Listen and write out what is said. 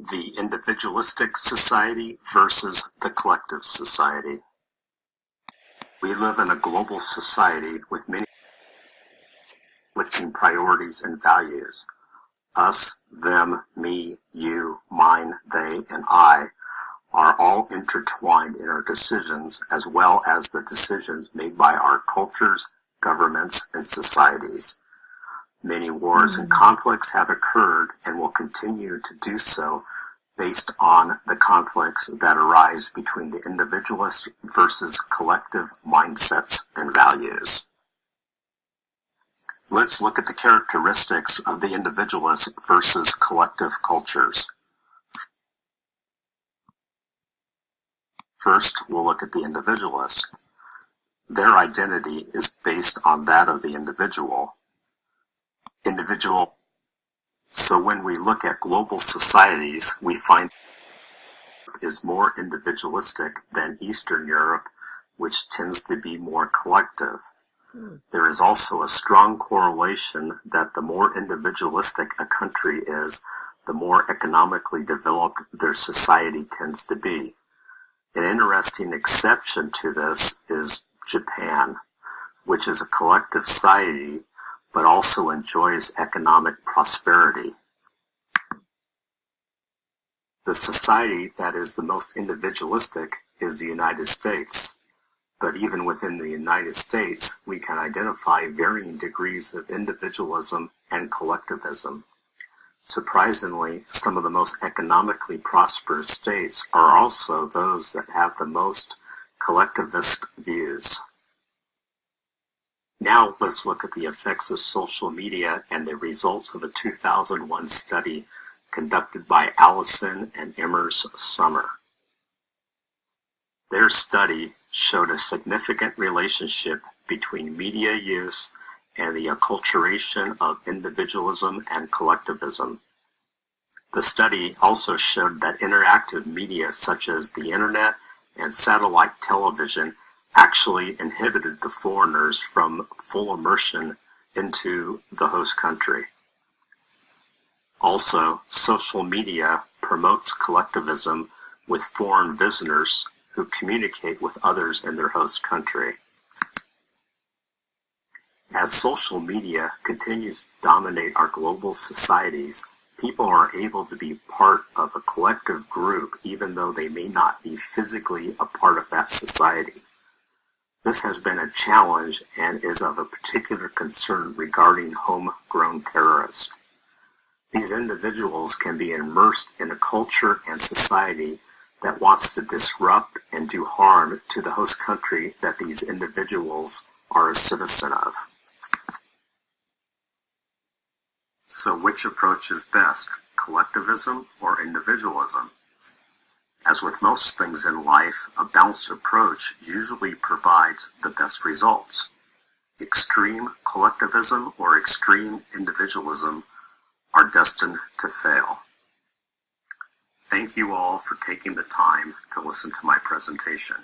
the individualistic society versus the collective society. We live in a global society with many conflicting priorities and values. Us, them, me, you, mine, they, and I are all intertwined in our decisions as well as the decisions made by our cultures, governments, and societies. Many wars and conflicts have occurred and will continue to do so based on the conflicts that arise between the individualist versus collective mindsets and values. Let's look at the characteristics of the individualist versus collective cultures. First, we'll look at the individualist. Their identity is based on that of the individual. So when we look at global societies, we find is more individualistic than Eastern Europe, which tends to be more collective. There is also a strong correlation that the more individualistic a country is, the more economically developed their society tends to be. An interesting exception to this is Japan, which is a collective society but also enjoys economic prosperity. The society that is the most individualistic is the United States. But even within the United States, we can identify varying degrees of individualism and collectivism. Surprisingly, some of the most economically prosperous states are also those that have the most collectivist views. Now let's look at the effects of social media and the results of a 2001 study conducted by Allison and Emmers Summer. Their study showed a significant relationship between media use and the acculturation of individualism and collectivism. The study also showed that interactive media such as the internet and satellite television actually inhibited the foreigners from full immersion into the host country. Also, social media promotes collectivism with foreign visitors who communicate with others in their host country. As social media continues to dominate our global societies, people are able to be part of a collective group even though they may not be physically a part of that society. This has been a challenge and is of a particular concern regarding homegrown terrorists. These individuals can be immersed in a culture and society that wants to disrupt and do harm to the host country that these individuals are a citizen of. So which approach is best, collectivism or individualism? As with most things in life, a balanced approach usually provides the best results. Extreme collectivism or extreme individualism are destined to fail. Thank you all for taking the time to listen to my presentation.